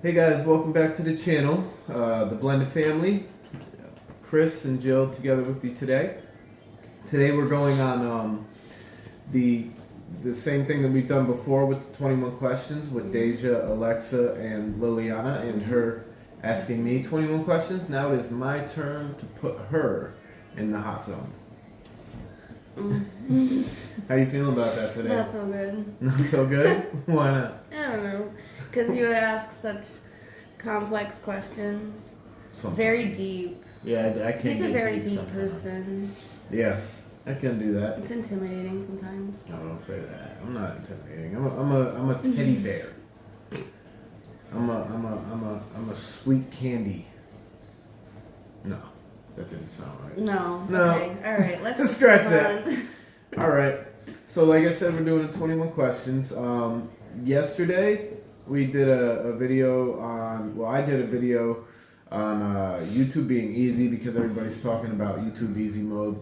Hey guys, welcome back to the channel, the Blended Family. Chris and Jill together with you today. Today we're going on the same thing that we've done before with the 21 questions with Deja, Alexa, and Liliana, and her asking me 21 questions. Now it is my turn to put her in the hot zone. How you feeling about that today? Not so good. Not so good? Why not? I don't know. Because you ask such complex questions. Sometimes. Very deep. Yeah, I can't. He's a get very deep sometimes. person. Yeah, I can do that. It's intimidating sometimes. No, don't say that. I'm not intimidating. I'm a teddy bear. I'm a sweet candy. No, that didn't sound right. No. No. Okay. All right. Let's Scratch move that. on. All right. So, like I said, we're doing the 21 questions. Yesterday, we did a video on. Well, I did a video on YouTube being easy because everybody's talking about YouTube easy mode.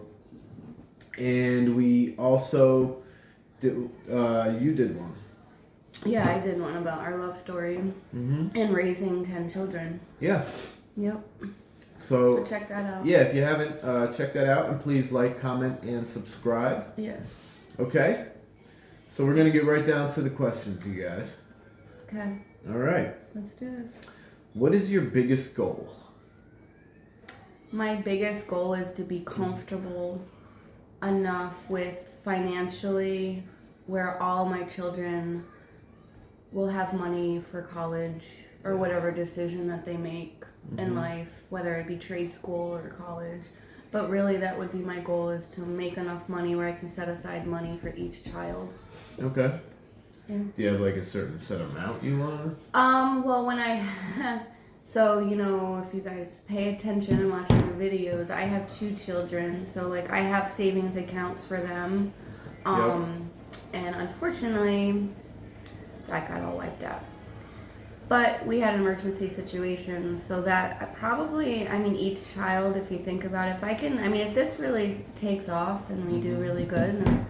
And we also did. You did one. Yeah, I did one about our love story and raising 10 children. Yeah. Yep. So So check that out. yeah, if you haven't, check that out, and please like, comment, and subscribe. Yes. Okay. So we're gonna get right down to the questions, you guys. Okay. All right. Let's do this. What is your biggest goal? My biggest goal is to be comfortable enough with financially where all my children will have money for college or whatever decision that they make in life, whether it be trade school or college. But really that would be my goal, is to make enough money where I can set aside money for each child. Okay. Yeah. Do you have like a certain set amount you want? Well, when I, so, you know, if you guys pay attention and watch my videos, I have 2 children. So, like, I have savings accounts for them. And unfortunately, that got all wiped out. But we had emergency situations, so that I mean, each child, if you think about it, if this really takes off and we do really good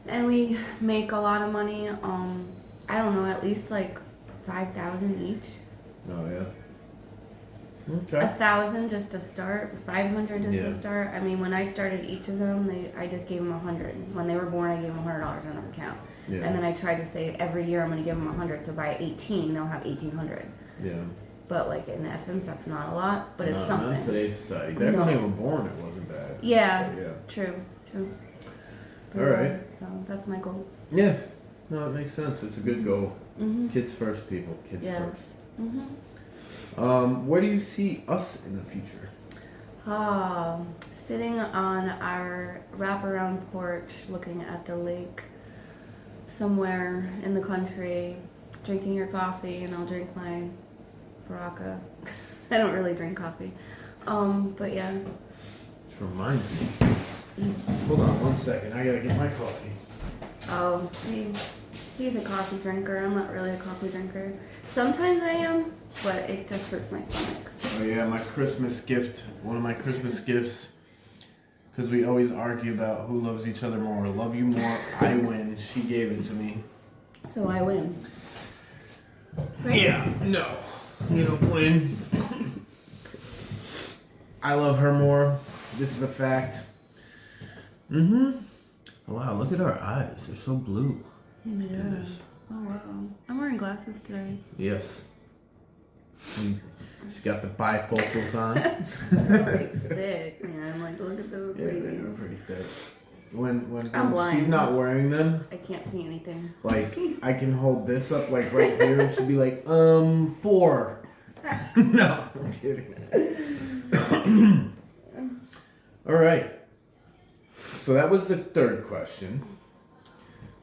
and we make a lot of money, I don't know, at least like 5,000 each. Oh yeah. Okay. 1,000 just to start, 500 just Yeah. to start. I mean, when I started each of them, I just gave them 100. When they were born, I gave them $100 in their account. Yeah. And then I tried to say every year I'm going to give them 100, so by 18 they'll have 1,800. Yeah. But like in essence, that's not a lot, but it's something. Not in today's society. Back when they were born, it wasn't bad. Yeah. But, yeah. True. All right. So that's my goal. Yeah. No, it makes sense. It's a good goal. Mm-hmm. Kids first, people. Kids Yes. first. Mm-hmm. Where do you see us in the future? Sitting on our wraparound porch, looking at the lake, somewhere in the country, drinking your coffee, and I'll drink my Baraka. I don't really drink coffee, but yeah. Which reminds me. Hold on 1 second. I gotta get my coffee. Oh, he's a coffee drinker. I'm not really a coffee drinker. Sometimes I am, but it just hurts my stomach. Oh yeah, my Christmas gift. One of my Christmas gifts. Because we always argue about who loves each other more. Love you more. I win. She gave it to me. So I win. Right? Yeah. No. You don't win. I love her more. This is a fact. Oh, wow, look at our eyes. They're so blue. Yeah. In this. Oh wow. I'm wearing glasses today. Yes. She's got the bifocals on. They're like thick, man. Like, look at those. Yeah, they're pretty thick. When I'm blind. she's not wearing them, I can't see anything. like, I can hold this up, like, right here, and she'll be like, 4. No, I'm kidding. All right. So that was the 3rd question.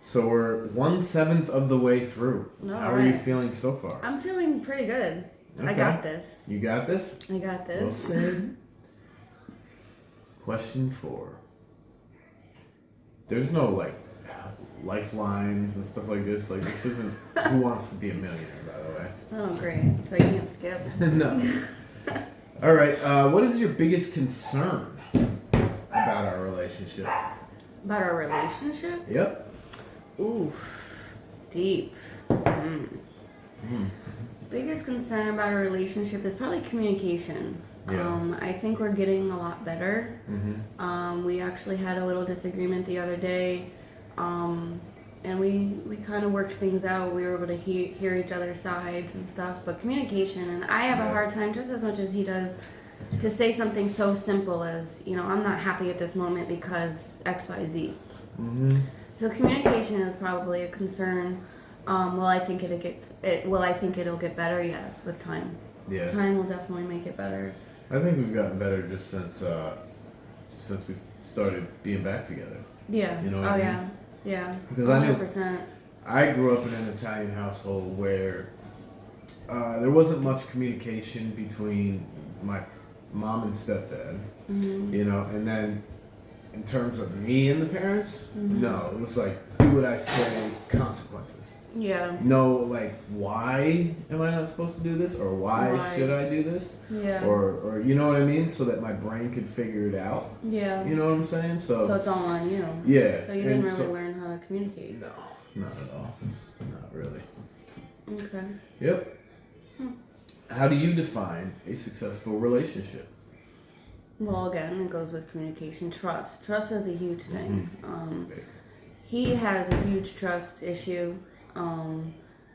So we're 1/7 of the way through. How are you Alright. feeling so far? I'm feeling pretty good. I Okay. got this. You got this? I got Well this. said. Question 4. There's no like lifelines and stuff like this. Like this isn't Who Wants to Be a Millionaire, by the way. Oh, great. So I can't skip. No. All right. What is your biggest concern about our relationship? About our relationship? Yep. Ooh, deep. biggest concern about our relationship is probably communication. Yeah. I think we're getting a lot better. Mm-hmm. We actually had a little disagreement the other day, and we kind of worked things out. We were able to hear each other's sides and stuff. But communication, and I have a hard time just as much as he does to say something so simple as, I'm not happy at this moment because X, Y, Z. Mm-hmm. So communication is probably a concern. Will I think it'll get better? Yes, with time. Yeah. Time will definitely make it better. I think we've gotten better just since we started being back together. Yeah. You know what I mean? Yeah. Because 100%. I grew up in an Italian household where there wasn't much communication between my mom and stepdad. Mm-hmm. And then in terms of me and the parents, Mm-hmm. no, it was like, do what I say, consequences. Yeah. No, like, why am I not supposed to do this, or why should I do this, Yeah. or you know what I mean, so that my brain could figure it out. Yeah. You know what I'm saying? So it's all on you. Yeah. So you didn't really learn how to communicate. No, not at all. Not really. Okay. Yep. How do you define a successful relationship? Well, again, it goes with communication. Trust. Trust is a huge thing. Big. He has a huge trust issue.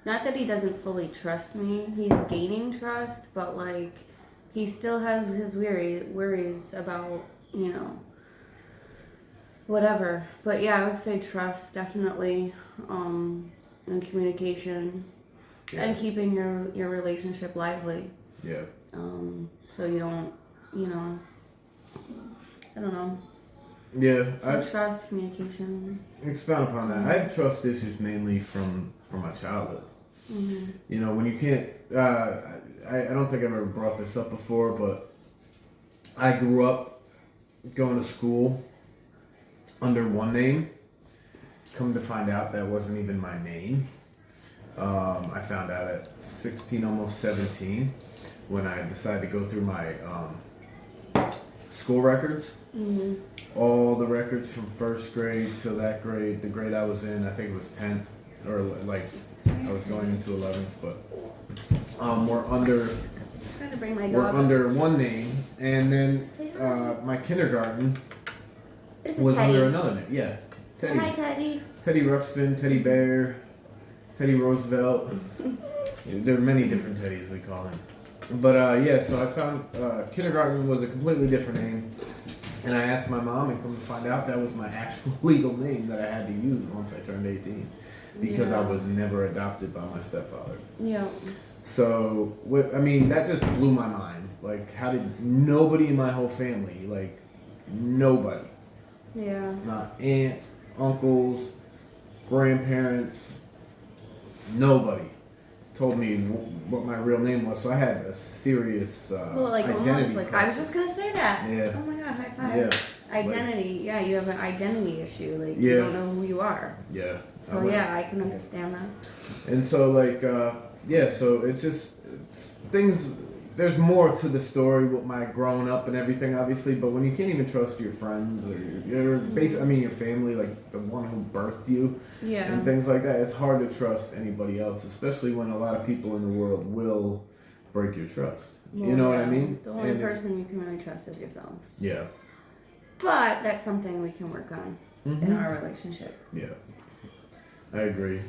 Not that he doesn't fully trust me. He's gaining trust, but like he still has his worries about, whatever. But yeah, I would say trust definitely, and communication, and keeping your relationship lively. Yeah. So you don't, I don't know. Yeah. So trust, communication. Expound upon that. I have trust issues mainly from my childhood. Mm-hmm. When you can't. I don't think I've ever brought this up before, but I grew up going to school under one name. Come to find out, that wasn't even my name. I found out at 16, almost 17, when I decided to go through my school records. Mm-hmm. All the records from first grade till that grade, the grade I was in, I think it was 10th, or like I was going into 11th, but we're under Trying to bring my we're dog. under one name, and then my kindergarten This is was Teddy. under another name. Yeah, Teddy. Hi, Teddy. Teddy Ruxpin, Teddy Bear, Teddy Roosevelt. There are many different Teddys, we call him. But yeah, so I found kindergarten was a completely different name. And I asked my mom, and come to find out that was my actual legal name that I had to use once I turned 18. Because I was never adopted by my stepfather. Yeah. So, that just blew my mind. Like, how did nobody in my whole family, like, nobody, Yeah. not aunts, uncles, grandparents, nobody told me what my real name was. So I had a serious identity almost like I was crisis. just gonna say that. Yeah. Oh my god, high five. Yeah. Identity. Yeah, you have an identity issue. Like Yeah. you don't know who you are. Yeah. So yeah, I can understand that. And so so it's things. There's more to the story with my growing up and everything, obviously. But when you can't even trust your friends or your family, like the one who birthed you, Yeah. and things like that, it's hard to trust anybody else, especially when a lot of people in the world will break your trust. Well, you know what I yeah. mean? The only And person you can really trust is yourself. Yeah. But that's something we can work on in our relationship. Yeah. I agree.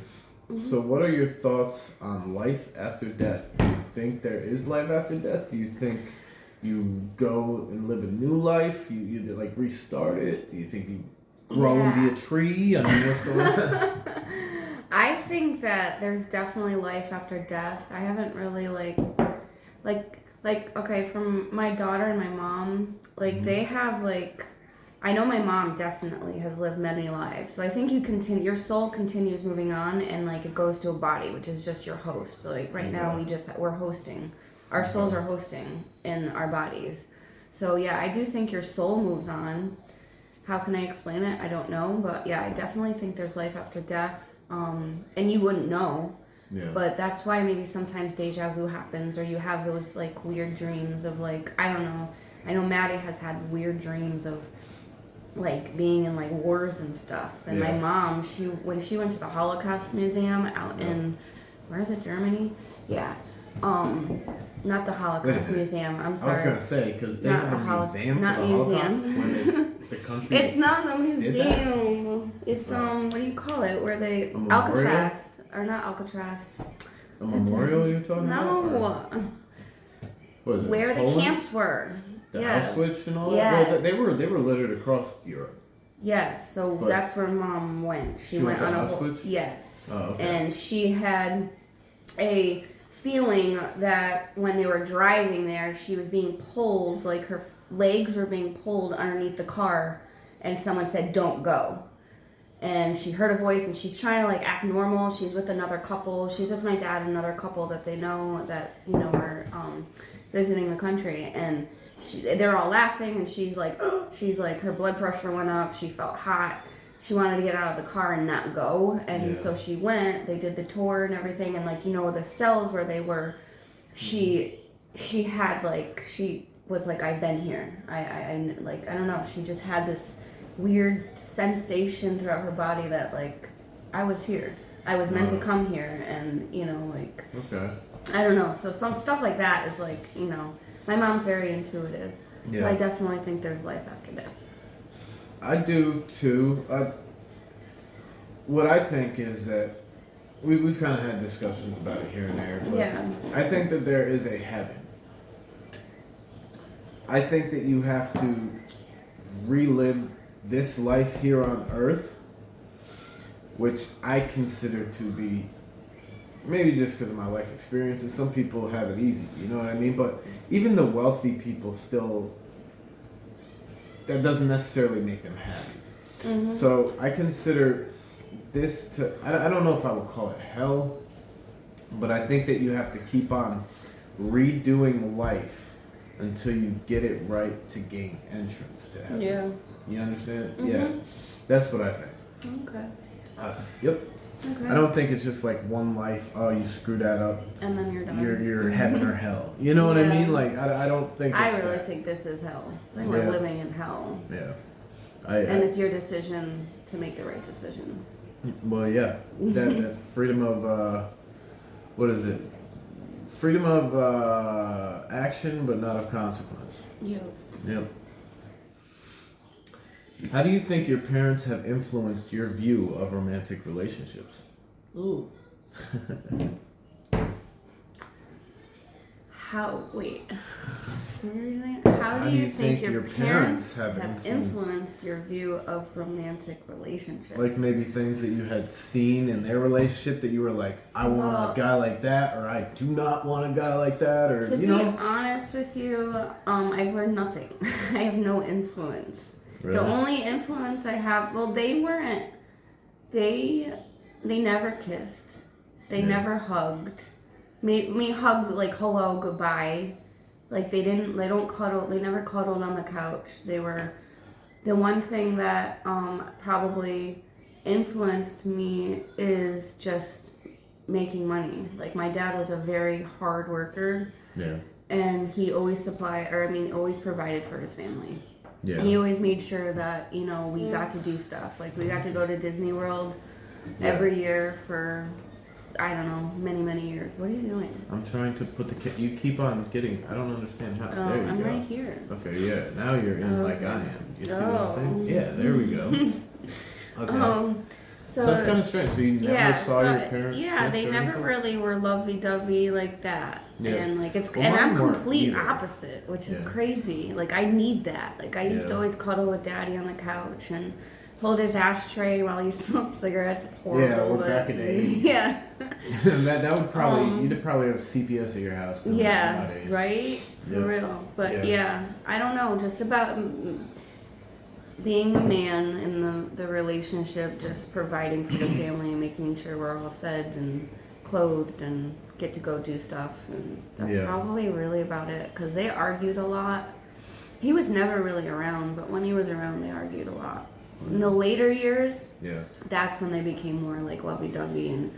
So what are your thoughts on life after death? Do you think there is life after death? Do you think you go and live a new life? You like restart it? Do you think you grow and be a tree? I mean, what's going on? I think that there's definitely life after death. I haven't really okay, from my daughter and my mom, they have I know my mom definitely has lived many lives. So I think your soul continues moving on, and it goes to a body, which is just your host. So right now we're hosting. Our souls are hosting in our bodies. So yeah, I do think your soul moves on. How can I explain it? I don't know, but yeah, I definitely think there's life after death. And you wouldn't know. Yeah. But that's why maybe sometimes deja vu happens, or you have those weird dreams of I don't know. I know Maddie has had weird dreams of being in wars and stuff. And my mom, when she went to the Holocaust Museum out in, where is it, Germany? Yeah. not the Wait a Holocaust minute. Museum. I'm I was sorry. gonna say because they Not have a the museum for not the museum. Holocaust when the country. It's not the Did that? museum. It's Oh. what do you call it? Where they A memorial? Alcatraz or not Alcatraz? A memorial you're talking about? Or No, what is it? where the Poland? camps were. The Yes. Auschwitz and all that. Yes. Well, they were littered across Europe. Yes, so But- that's where Mom went. She She went went to on a Auschwitz? yes, Oh, okay. and she had a feeling that when they were driving there, she was being pulled, like her legs were being pulled underneath the car, and someone said, "Don't go." And she heard a voice, and she's trying to like act normal. She's with another couple. She's with my dad and another couple that they know that are visiting the country, and they're all laughing, and she's like, her blood pressure went up. She felt hot. She wanted to get out of the car and not go, and Yeah. so she went. They did the tour and everything, and the cells where they were, she had she was like, I've been here. I don't know. She just had this weird sensation throughout her body that like I was here. I was meant to come here, and Okay. I don't know. So some stuff like that is like my mom's very intuitive, so Yeah. I definitely think there's life after death. I do too. What I think is that we've kind of had discussions about it here and there. But Yeah. I think that there is a heaven. I think that you have to relive this life here on earth, which I consider to be maybe just because of my life experiences. Some people have it easy, you know what I mean? But even the wealthy people still, that doesn't necessarily make them happy. Mm-hmm. So I consider this to, I don't know if I would call it hell, but I think that you have to keep on redoing life until you get it right to gain entrance to heaven. Yeah. You understand? Mhm. Yeah. That's what I think. Okay. Yep. Okay. I don't think it's just like one life. Oh, you screw that up. And then you're done. You're heaven or hell. You know what I Yeah. mean? Like I don't think. I It's really that. think this is hell. Like Yeah. we're living in hell, Yeah. and it's your decision to make the right decisions. Well, yeah. That freedom of what is it? Freedom of action, but not of consequence. Yeah. Yep. How do you think your parents have influenced your view of romantic relationships? Ooh. How? Wait. How do you think your parents have influenced your view of romantic relationships? Like maybe things that you had seen in their relationship that you were like, I want Well, a guy like that, or I do not want a guy like that, or To you be know. honest with you, I've learned nothing. I have no influence. Really? The only influence I have, well, they weren't. They never kissed. They Yeah. never hugged. Me hugged like hello, goodbye. Like they don't cuddle. They never cuddled on the couch. They were the one thing that probably influenced me is just making money. Like my dad was a very hard worker, Yeah. and he always always provided for his family. Yeah. He always made sure that we got to do stuff. Like we got to go to Disney World Yeah. every year for I don't know many years. What are you doing? I'm trying to put you keep on getting. I don't understand how. There you I'm go. right here. Okay, yeah. Now you're in like I am. You see what I'm saying? Oh. Yeah, there we go. Okay. So that's kind of strange. So you never saw your parents? Yeah, kiss they or never anything? really were lovey-dovey like that. Yeah. And like Well, and I'm mine weren't complete either. opposite, which is Yeah. crazy. Like I need that. Like I used to Yeah. always cuddle with Daddy on the couch and hold his ashtray while he smoked cigarettes. It's horrible. Yeah, we're but- back in the 80s. Yeah. that would probably you'd probably have CPS at your house. doing that Yeah, nowadays. right? For Yep. real. But Yeah. yeah, I don't know, just about being the man in the relationship, just providing for the family and making sure we're all fed and clothed and get to go do stuff. And that's Yeah. probably really about it, because they argued a lot. He was never really around, but when he was around, they argued a lot. In the later years, Yeah. that's when they became more like lovey-dovey and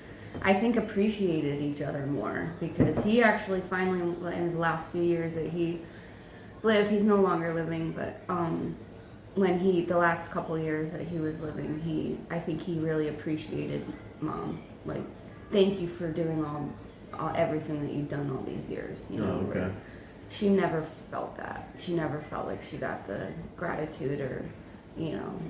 I think appreciated each other more, because he actually finally in his last few years that he lived, he's no longer living, but when the last couple years that he was living, I think he really appreciated Mom. Like, thank you for doing everything that you've done all these years. You know, Oh, okay. she never felt that. She never felt like she got the gratitude or, you know.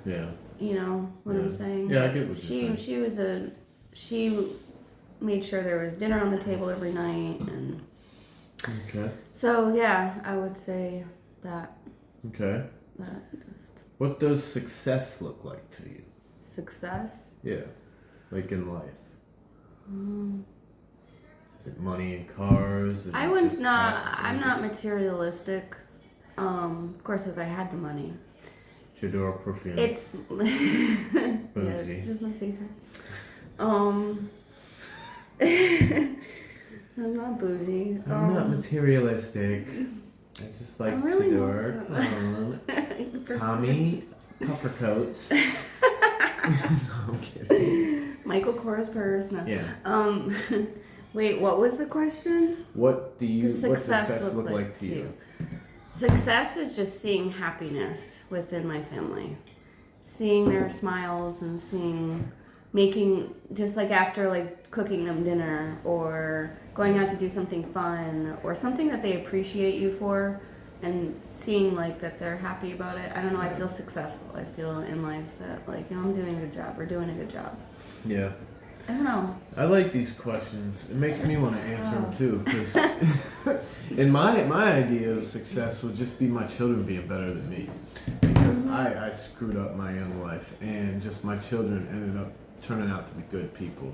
Yeah. You know what I'm saying? Yeah, I get what you're saying. She made sure there was dinner on the table every night, and Okay. so yeah, I would say that. Okay. That just What does success look like to you? success. Yeah. Like in life. Um, Is it money and cars? Is I it wouldn't just not. I'm happy? not materialistic. Of course, if I had the money, Chador perfume. it's yes, Bougie. just my favorite. I'm not bougie. I'm not materialistic. I just like I'm really Chador. not. Come on. Tommy puffer coats. No, I'm kidding. Michael Kors purse. No. Yeah. Wait, what was the question? What Does what success look like to you? Success is just seeing happiness within my family. Seeing their smiles and making, just like after like cooking them dinner or going out to do something fun or something that they appreciate you for, and seeing like that they're happy about it. I don't know, I feel successful. I feel in life that like, you know, I'm doing a good job. We're doing a good job. Yeah. I don't know. I like these questions. It makes me want to answer them too, because in my idea of success would just be my children being better than me, because I screwed up my young life, and just my children ended up turning out to be good people,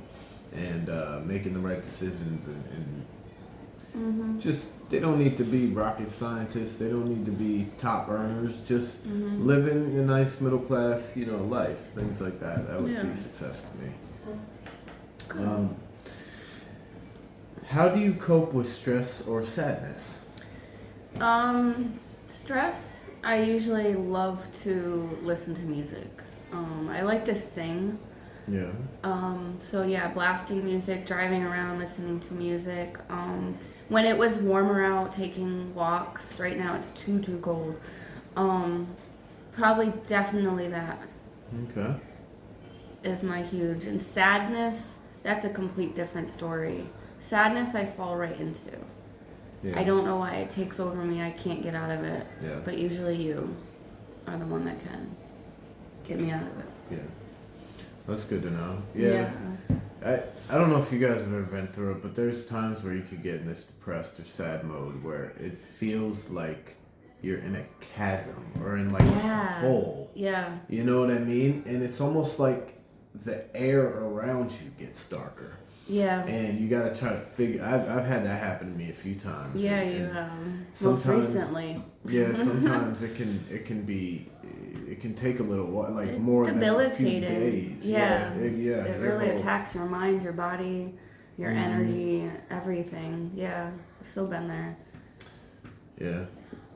and making the right decisions, and just they don't need to be rocket scientists. They don't need to be top earners. Just living a nice middle class, you know, life, things like that. That would be success to me. How do you cope with stress or sadness? Stress. I usually love to listen to music. I like to sing. Yeah. So yeah, blasting music, driving around, listening to music. When it was warmer out, taking walks. Right now it's too cold. Probably definitely that Okay. is my huge. And sadness, that's a complete different story. Sadness I fall right into. Yeah. I don't know why it takes over me. I can't get out of it. Yeah. But usually you are the one that can get me out of it. Yeah. That's good to know. Yeah. I don't know if you guys have ever been through it, but there's times where you could get in this depressed or sad mode where it feels like you're in a chasm or in like a hole. Yeah. You know what I mean? And it's almost like the air around you gets darker. Yeah. And you gotta try to figure. I've had that happen to me a few times. Yeah, and, you have. Most sometimes- recently. Yeah, sometimes it can take a little while, like It's more than a few debilitating. days. Yeah. It It really attacks your mind, your body, your energy, everything. Yeah. I've still been there. Yeah,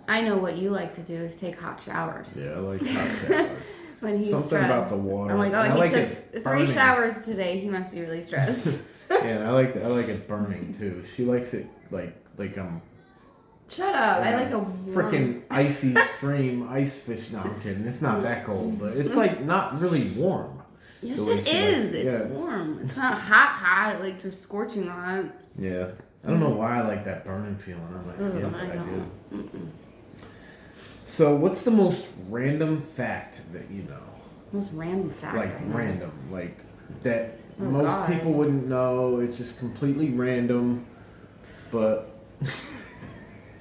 I know what you like to do is take hot showers. yeah, I like hot showers. When he's Something stressed. about the water. I'm like, oh, And I he like took it 3 burning. showers today. He must be really stressed. Yeah, and I like it burning too. She likes it like I'm Shut up. I like a freaking icy stream, ice fish. No, I'm kidding. It's not that cold, but it's like not really warm. Yes, the way it she is. likes it. It's Yeah. warm. It's not hot, like you're scorching hot. Yeah, I don't know why I like that burning feeling on my skin, but I do. So, what's the most random fact that you know? Most random fact. Like I know. random, like that Oh, most God. people wouldn't know. It's just completely random. But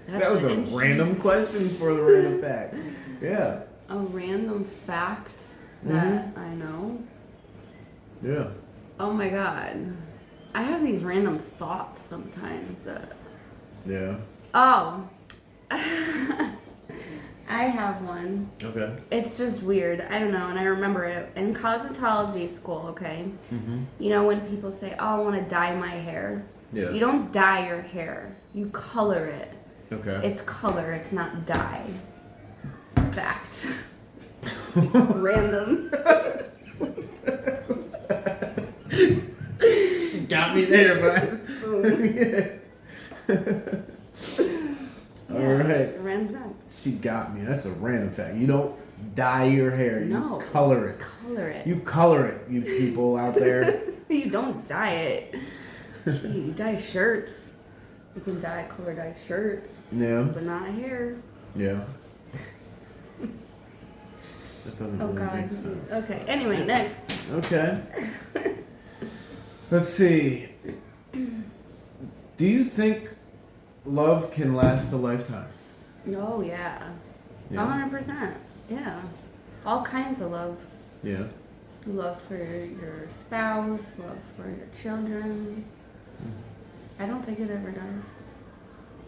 that was a random question for the random fact. Yeah. A random fact that I know. Yeah. Oh my god. I have these random thoughts sometimes that. Yeah. Oh. I have one. Okay. It's just weird. I don't know, and I remember it in cosmetology school. Okay. Mm-hmm. You know when people say, "Oh, I want to dye my hair." Yeah. You don't dye your hair. You color it. Okay. It's color. It's not dye. Fact. Random. She got me there, but. All right. It's a random fact. She got me. That's a random fact. You don't dye your hair. No. You color it. Color it. You color it, you people out there. You don't dye it. You dye shirts. You can color dye shirts, Yeah. but not hair. Yeah. That doesn't Oh really God. make sense. Okay. Anyway, next. Okay. Let's see. Do you think love can last a lifetime? Oh yeah. Yeah. 100%. Yeah. All kinds of love. Yeah. Love for your spouse, love for your children. I don't think it ever does.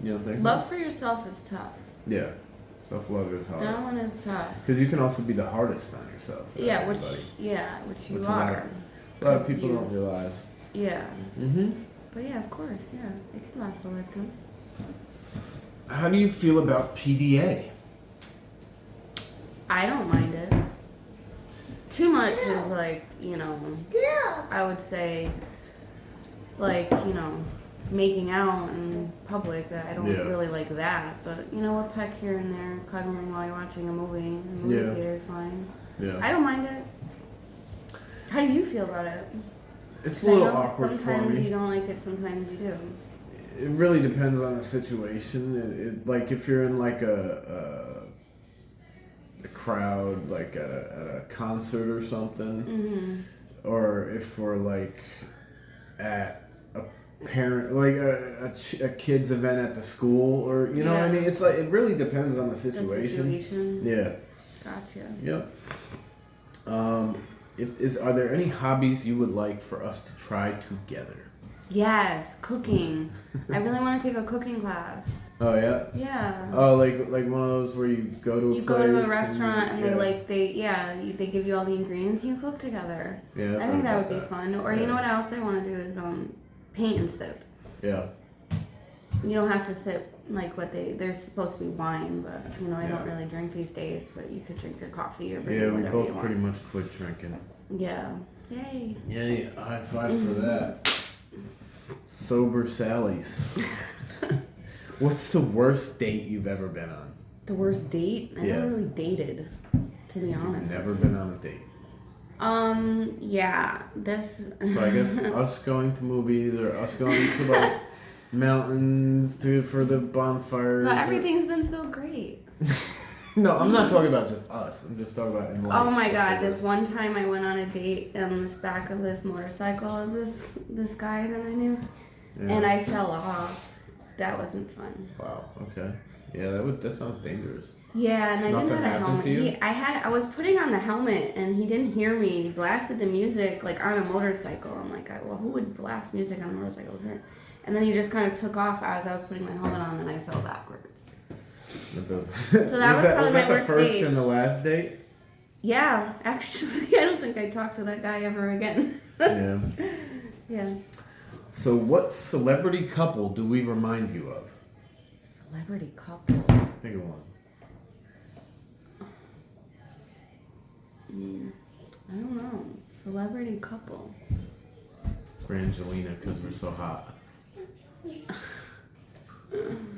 You don't think so? Love for yourself is tough. Yeah. Self-love is hard. That one is tough. Because you can also be the hardest on yourself. Yeah, which you Which are. a lot of people don't realize. Yeah. Mm-hmm. But yeah, of course, yeah. It can last a lifetime. How do you feel about PDA? I don't mind it. Too much is like, I would say, like, making out in public. That I don't really like that. But, a peck here and there, cuddling while you're watching a movie. In the movie theater is fine. Yeah. I don't mind it. How do you feel about it? It's a little awkward for sometimes me. you don't like it, sometimes you do. It really depends on the situation. Like if you're in like a crowd, like at a concert or something, or if we're like at a parent, like a kid's event at the school, or you know what I mean. It's like it really depends on the situation. Yeah. Gotcha. Yep. Are there any hobbies you would like for us to try together? Yes, cooking. I really want to take a cooking class. Oh yeah. Yeah. Oh, like one of those where you go to a go to a restaurant and they give you all the ingredients and you cook together. Yeah. I think that would be fun. Or you know what else I want to do is paint and sip. Yeah. You don't have to sip like there's supposed to be wine, but I don't really drink these days. But you could drink your coffee or beer. Yeah, we whatever you both want. pretty much quit drinking. Yeah. Yay. Yay! High five for that. Sober Sally's. What's the worst date you've ever been on? The worst date? I never really dated, to be honest. Never been on a date. Yeah. This. So I guess us going to movies or us going to like mountains for the bonfires. But everything's been so great. No, I'm not talking about just us. I'm just talking about in life. Oh my God! This one time I went on a date on this back of this motorcycle of this guy that I knew, and I fell off. That wasn't fun. Wow. Okay. Yeah, that sounds dangerous. Yeah, and I Nothing didn't have a happened helmet. to you? I was putting on the helmet, and he didn't hear me. He blasted the music like on a motorcycle. I'm like, well, who would blast music on a motorcycle? And then he just kind of took off as I was putting my helmet on, and I fell backwards. That doesn't. So that was probably my the worst first date. and the last date? Yeah, actually, I don't think I talked to that guy ever again. Yeah. Yeah. So, what celebrity couple do we remind you of? Celebrity couple. Think of one. I don't know. Celebrity couple. Brangelina, because we're so hot.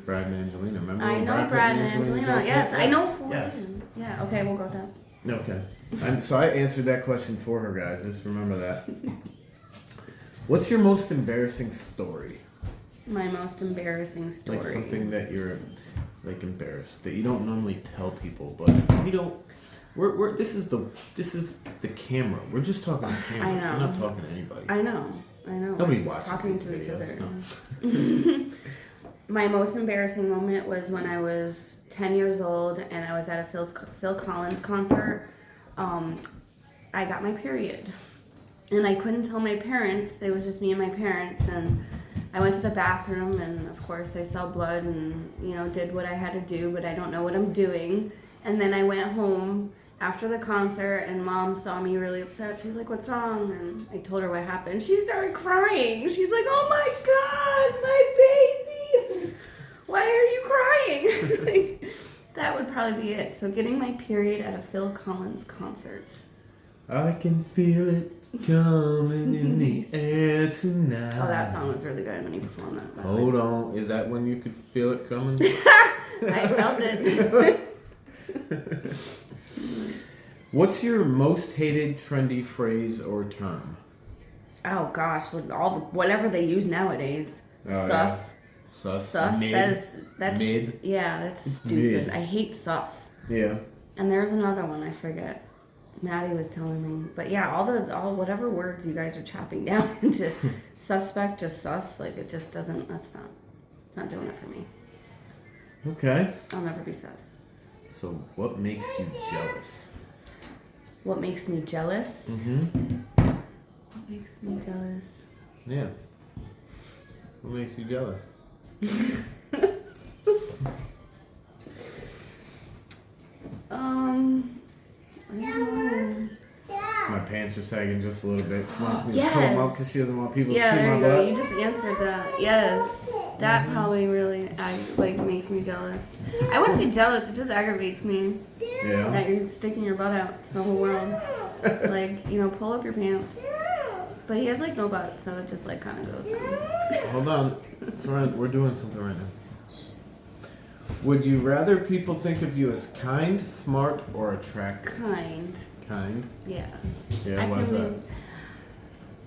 Brad and Angelina, remember? I when know Brad and Angelina Angelina. jumped Yes, up? I know. Yes. Yeah. Okay, we'll go with that. Okay. So I answered that question for her, guys. Just remember that. What's your most embarrassing story? My most embarrassing story. Like something that you're like embarrassed that you don't normally tell people, but we don't. We're this is the camera. We're just talking to cameras. I know. We're not talking to anybody. I know. Nobody We're watches talking these to each videos, other. no. My most embarrassing moment was when I was 10 years old and I was at a Phil Collins concert. I got my period. And I couldn't tell my parents. It was just me and my parents. And I went to the bathroom and, of course, I saw blood and, did what I had to do. But I don't know what I'm doing. And then I went home after the concert and Mom saw me really upset. She's like, "What's wrong?" And I told her what happened. She started crying. She's like, "Oh my God, my baby. Why are you crying?" That would probably be it. So getting my period at a Phil Collins concert. I can feel it coming in the air tonight. Oh, that song was really good when he performed that. by the way. Hold on. Is that when you could feel it coming? I felt it. What's your most hated trendy phrase or term? oh gosh, with all the whatever they use nowadays. Oh, Sus. Sus. Mid. That's Mid. yeah, that's stupid. Mid. I hate sus. Yeah. And there's another one I forget. Maddie was telling me, but yeah, all whatever words you guys are chopping down into suspect, just sus, like it just doesn't. That's not doing it for me. Okay. I'll never be sus. So, what makes you jealous? What makes me jealous? Mm-hmm. What makes me jealous? Yeah. What makes you jealous? I don't know. My pants are sagging just a little bit. She wants me to Yes. pull them up because she doesn't want people to Yeah, see there my you go. butt. You just answered that. Yes. That probably really makes me jealous. I wouldn't say jealous, it just aggravates me Yeah. that you're sticking your butt out to the whole world. Like, pull up your pants. But he has like no butt, so it just like kind of goes down. Hold on. It's right. We're doing something right now. Would you rather people think of you as kind, smart, or attractive? Kind. Kind? Yeah. Yeah, why is that?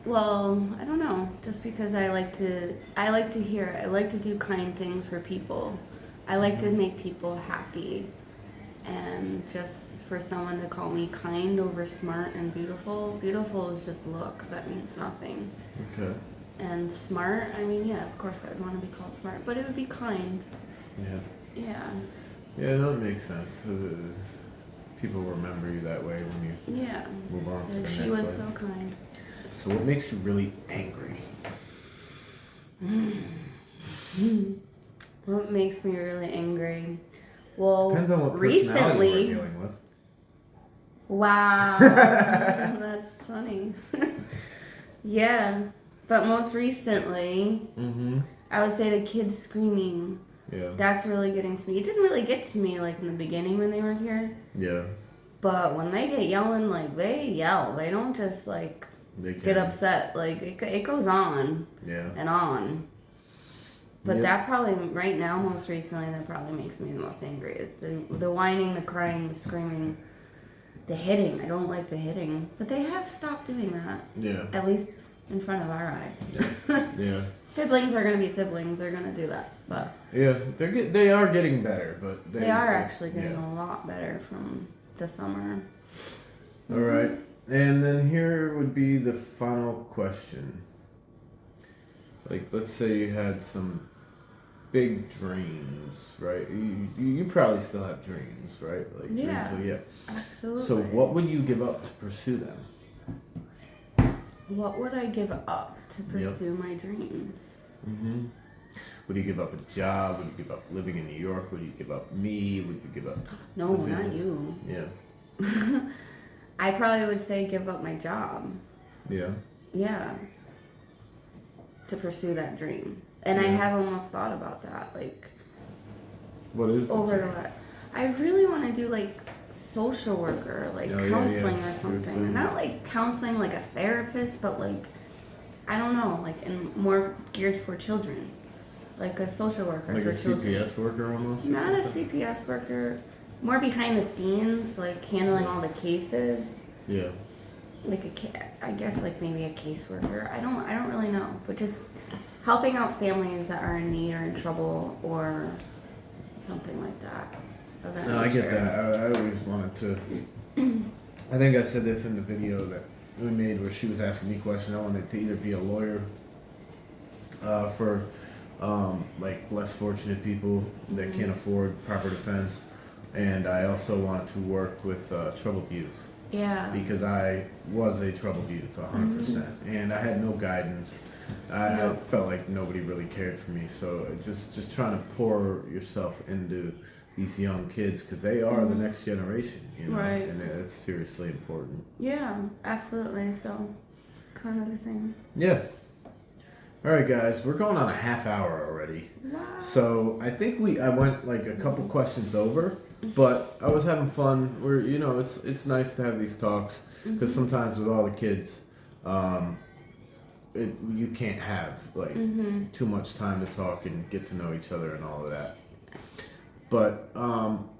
Well, I don't know. Just because I like to do kind things for people. I like to make people happy. And just for someone to call me kind over smart and beautiful. Beautiful is just looks. That means nothing. Okay. And smart, I mean, yeah, of course I would want to be called smart. But it would be kind. Yeah. Yeah. Yeah, that makes sense. People remember you that way when you Yeah. move on to the And next she was life. so kind. So what makes you really angry? What makes me really angry? Well, Depends on what personality recently. we're dealing with. Wow, that's funny. Yeah, but most recently, Mm-hmm. I would say the kids screaming. Yeah. That's really getting to me. It didn't really get to me like in the beginning when they were here, Yeah. but when they get yelling, like they yell. They don't just like They can. get upset. Like it goes on Yeah. and on. But Yep. that probably right now, most recently, that probably makes me the most angry is the whining, the crying, the screaming, the hitting. I don't like the hitting, but they have stopped doing that. Yeah. At least in front of our eyes. Yeah. Siblings are gonna be siblings. They're gonna do that, but Yeah. They are getting better, but they are actually getting yeah. a lot better from the summer. All right. And then here would be the final question. Like, let's say you had some big dreams, right? You probably still have dreams, right? Like Yeah. dreams of, yeah. Absolutely. So what would you give up to pursue them? What would I give up to pursue my dreams? Mm-hmm. Would you give up a job? Would you give up living in New York? Would you give up me? Would you give up? No, not you. Yeah. I probably would say give up my job. Yeah. Yeah. To pursue that dream. And I Yeah. have almost thought about that, like, What is over dream? the last. I really want to do, like, social worker, like, Oh, yeah, counseling yeah. or something. Seriously. Not, like, counseling like a therapist, but, like, I don't know, like, and more geared for children. Like a social worker Like for a children. CPS worker almost? or Not a something? CPS worker. More behind the scenes, like, handling all the cases. Yeah. Like I guess like maybe a caseworker. I don't really know, but just helping out families that are in need or in trouble or something like that. Of that No, I get nature. that. I always wanted to. I think I said this in the video that we made where she was asking me questions. I wanted to either be a lawyer for like less fortunate people that can't afford proper defense, and I also wanted to work with troubled youth. Yeah. Because I was a troubled youth, 100%, and I had no guidance. I Yep. felt like nobody really cared for me. So just trying to pour yourself into these young kids because they are the next generation, you know, Right. and it's seriously important. Yeah, absolutely. So kind of the same. Yeah. All right, guys, we're going on a half hour already. Wow. So I think I went like a couple questions over, but I was having fun. It's nice to have these talks because sometimes with all the kids, you can't have like too much time to talk and get to know each other and all of that. But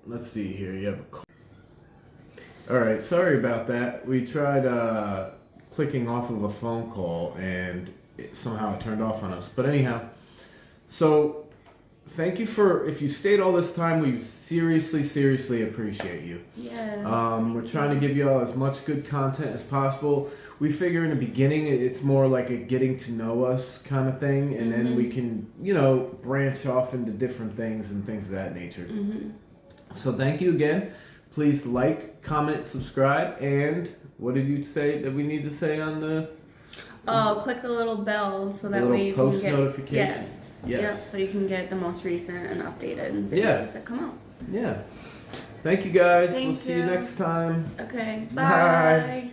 let's see here. You have a. All right, sorry about that. We tried clicking off of a phone call, and somehow it turned off on us. But anyhow, so thank you for, if you stayed all this time, we seriously appreciate you. Yeah. We're trying to give you all as much good content as possible. We figure in the beginning it's more like a getting to know us kind of thing, and then we can, branch off into different things and things of that nature. So thank you again. Please like, comment, subscribe, and what did you say that we need to say on the... Oh, click the little bell so that little way you post can get notifications. Yes. Yep, so you can get the most recent and updated videos Yeah. that come out. Yeah. Thank you guys. Thank We'll see you you. next time. Okay. Bye. Bye.